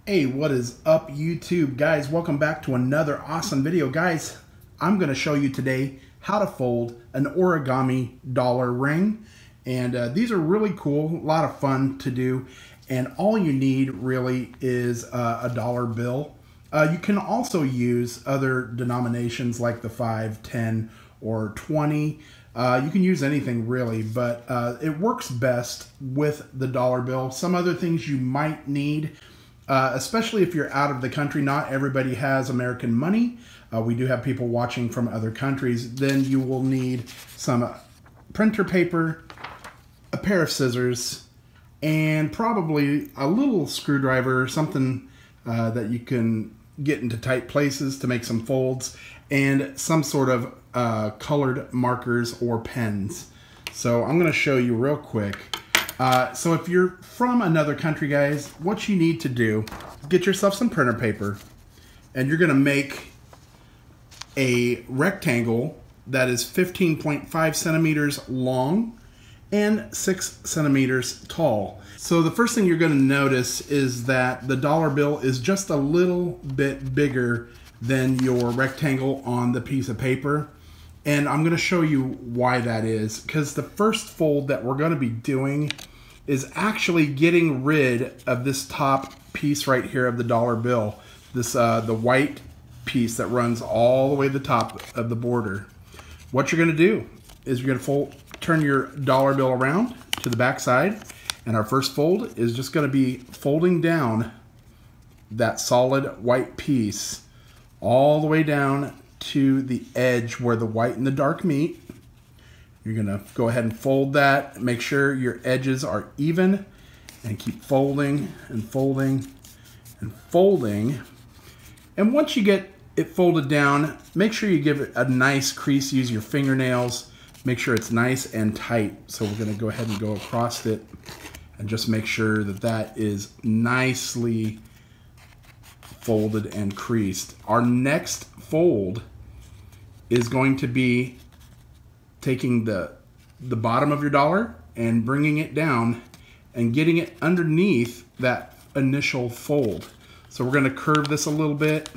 Hey, what is up, YouTube? Guys, welcome back to another awesome video. Guys, I'm going to show you today how to fold an origami dollar ring. And these are really cool, a lot of fun to do. And all you need really is a dollar bill. You can also use other denominations like the 5, 10, or 20. You can use anything really, but it works best with the dollar bill. Some other things you might need, especially if you're out of the country. Not everybody has American money. We do have people watching from other countries. Then you will need some printer paper, a pair of scissors, and probably a little screwdriver or something that you can get into tight places to make some folds, and some sort of colored markers or pens. So I'm going to show you real quick. So if you're from another country, guys, what you need to do is get yourself some printer paper, and you're going to make a rectangle that is 15.5 centimeters long and 6 centimeters tall. So the first thing you're going to notice is that the dollar bill is just a little bit bigger than your rectangle on the piece of paper. And I'm going to show you why that is, because the first fold that we're going to be doing is actually getting rid of this top piece right here of the dollar bill. This the white piece that runs all the way to the top of the border. What you're going to do is you're going to turn your dollar bill around to the back side, and our first fold is just going to be folding down that solid white piece all the way down to the edge where the white and the dark meet. You're going to go ahead and fold that. Make sure your edges are even, and keep folding and folding and folding. And once you get it folded down, make sure you give it a nice crease. Use your fingernails. Make sure it's nice and tight. So we're going to go ahead and go across it and just make sure that that is nicely folded and creased. Our next fold is going to be taking the bottom of your dollar and bringing it down and getting it underneath that initial fold. So we're going to curve this a little bit,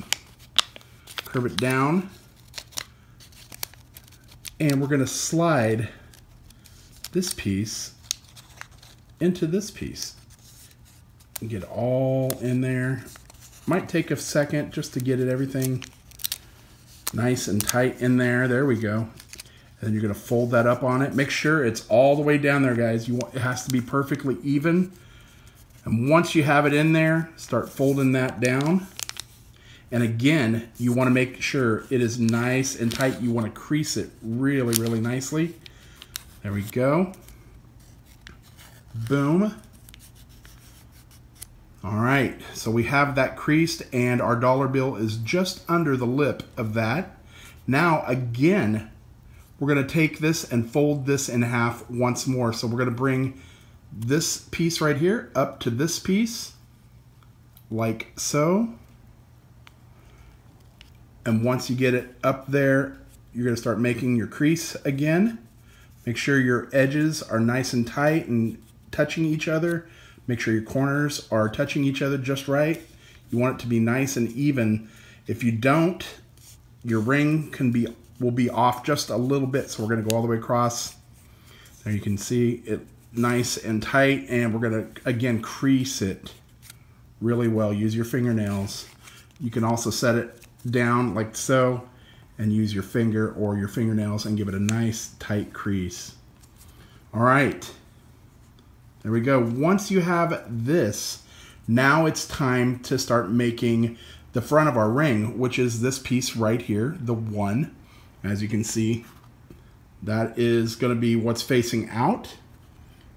curve it down, and we're going to slide this piece into this piece and get all in there. Might take a second just to get it everything nice and tight in there. There we go. And then you're going to fold that up on it. Make sure it's all the way down there, guys. It has to be perfectly even. And once you have it in there, start folding that down. And again, you want to make sure it is nice and tight. You want to crease it really, really nicely. There we go. Boom. All right, so we have that creased, and our dollar bill is just under the lip of that. Now, again, we're going to take this and fold this in half once more. So we're going to bring this piece right here up to this piece, like so. And once you get it up there, you're going to start making your crease again. Make sure your edges are nice and tight and touching each other. Make sure your corners are touching each other just right. You want it to be nice and even. If you don't, your ring will be off just a little bit. So we're going to go all the way across. There you can see it nice and tight, and we're going to again crease it really well. Use your fingernails. You can also set it down like so and use your finger or your fingernails and give it a nice tight crease. All right. There we go. Once you have this, now it's time to start making the front of our ring, which is this piece right here, the 1. As you can see, that is going to be what's facing out.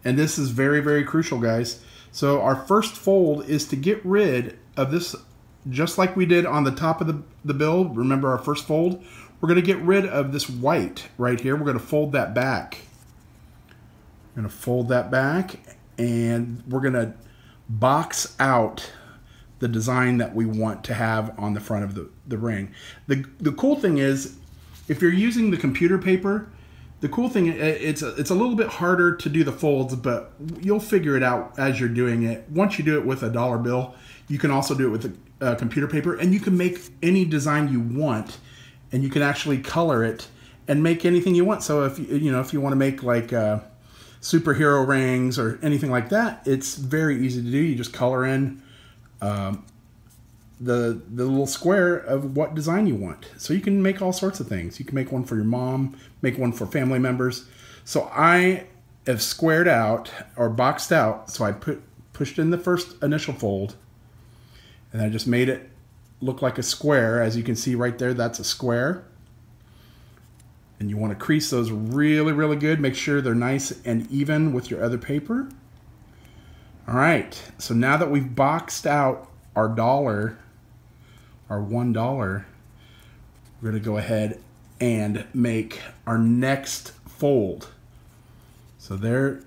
And this is very, very crucial, guys. So our first fold is to get rid of this, just like we did on the top of the bill. Remember our first fold? We're going to get rid of this white right here. We're going to fold that back. We're going to fold that back, and we're going to box out the design that we want to have on the front of the ring. The cool thing is, if you're using the computer paper, The cool thing, it's a little bit harder to do the folds, but you'll figure it out as you're doing it. Once you do it with a dollar bill, you can also do it with a computer paper, and you can make any design you want, and you can actually color it and make anything you want. So if you want to make like superhero rings or anything like that, it's very easy to do. You just color in the little square of what design you want. So you can make all sorts of things. You can make one for your mom, make one for family members. So I have squared out or boxed out. So I pushed in the first initial fold, and I just made it look like a square. As you can see right there, that's a square. And you want to crease those really, really good. Make sure they're nice and even with your other paper. All right, so now that we've boxed out our dollar, our $1, we're gonna go ahead and make our next fold. So there's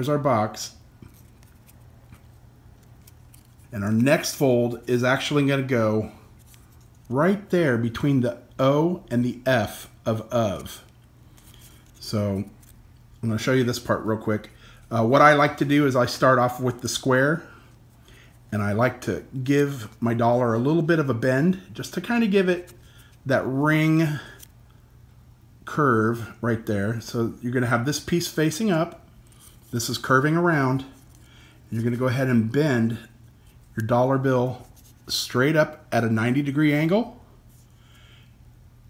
our box. And our next fold is actually gonna go right there between the O and the F of. So I'm going to show you this part real quick. What I like to do is I start off with the square, and I like to give my dollar a little bit of a bend just to kind of give it that ring curve right there. So you're going to have this piece facing up. This is curving around. You're going to go ahead and bend your dollar bill straight up at a 90-degree angle.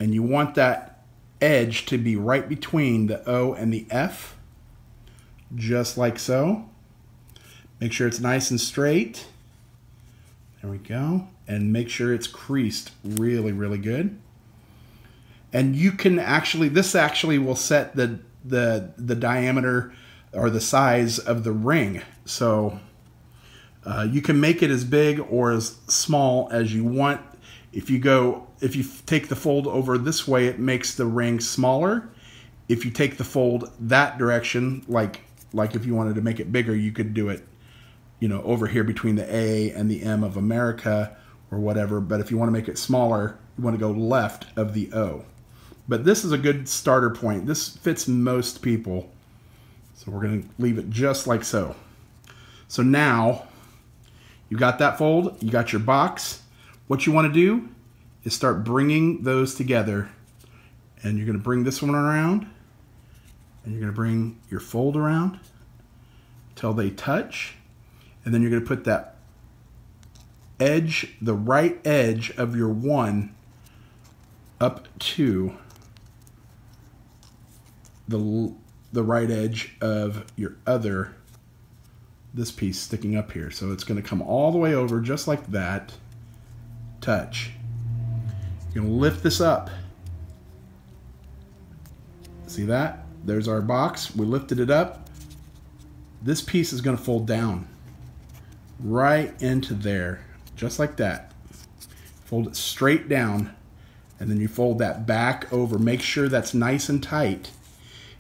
And you want that edge to be right between the O and the F, just like so. Make sure it's nice and straight. There we go. And make sure it's creased really, really good. And you can actually, this actually will set the diameter or the size of the ring. So you can make it as big or as small as you want. If you take the fold over this way, it makes the ring smaller. If you take the fold that direction, like if you wanted to make it bigger, you could do it, over here between the A and the M of America or whatever. But if you want to make it smaller, you want to go left of the O. But this is a good starter point. This fits most people. So we're going to leave it just like so. So now you got that fold, you got your box. What you want to do is start bringing those together, and you're going to bring this one around, and you're going to bring your fold around till they touch, and then you're going to put that edge, the right edge of your one up to the right edge of your other, this piece sticking up here. So it's going to come all the way over just like that. Touch. You're going to lift this up. See that? There's our box. We lifted it up. This piece is going to fold down right into there, just like that. Fold it straight down, and then you fold that back over. Make sure that's nice and tight.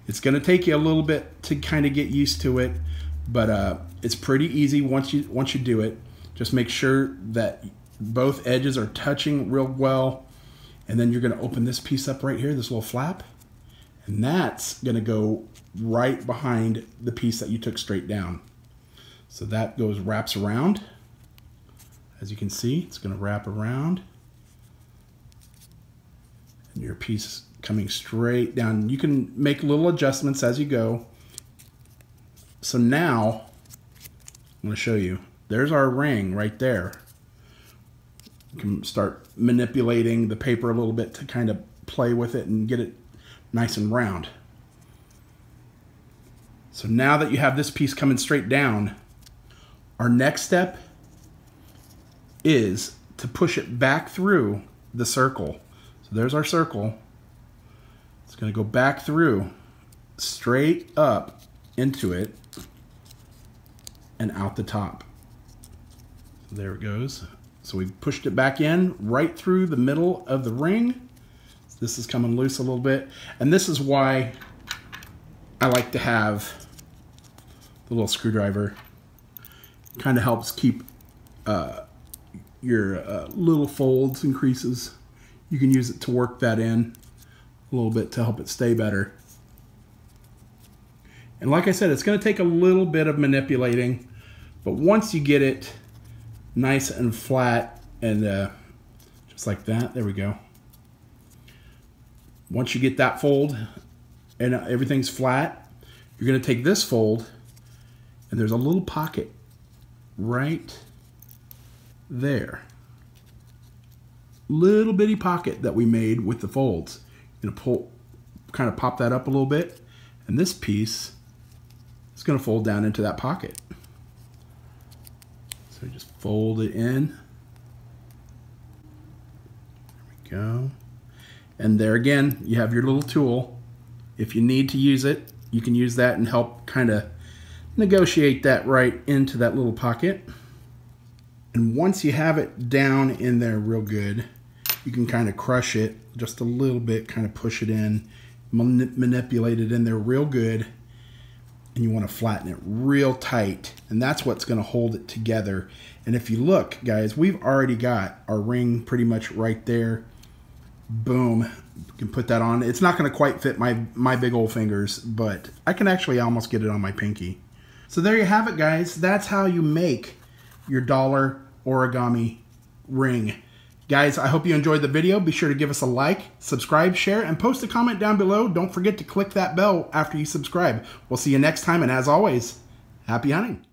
It's going to take you a little bit to kind of get used to it, but it's pretty easy once you do it. Just make sure that both edges are touching real well, and then you're going to open this piece up right here, this little flap, and that's going to go right behind the piece that you took straight down. So that wraps around. As you can see, it's going to wrap around, and your piece coming straight down. You can make little adjustments as you go. So now I'm going to show you. There's our ring right there. You can start manipulating the paper a little bit to kind of play with it and get it nice and round. So now that you have this piece coming straight down, our next step is to push it back through the circle. So there's our circle. It's going to go back through, straight up into it, and out the top. So there it goes. So we pushed it back in right through the middle of the ring. This is coming loose a little bit. And this is why I like to have the little screwdriver. It kind of helps keep your little folds and creases. You can use it to work that in. a little bit to help it stay better. And like I said, it's going to take a little bit of manipulating, but once you get it nice and flat and just like that, there we go. Once you get that fold and everything's flat, you're going to take this fold, and there's a little pocket right there. Little bitty pocket that we made with the folds. You're going to kind of pop that up a little bit, and this piece is going to fold down into that pocket. So just fold it in. There we go. And there again, you have your little tool. If you need to use it, you can use that and help kind of negotiate that right into that little pocket. And once you have it down in there real good, you can kind of crush it just a little bit, kind of push it in, manipulate it in there real good. And you want to flatten it real tight, and that's what's going to hold it together. And if you look, guys, we've already got our ring pretty much right there. Boom. You can put that on. It's not going to quite fit my big old fingers, but I can actually almost get it on my pinky. So there you have it, guys. That's how you make your dollar origami ring. Guys, I hope you enjoyed the video. Be sure to give us a like, subscribe, share, and post a comment down below. Don't forget to click that bell after you subscribe. We'll see you next time, and as always, happy hunting.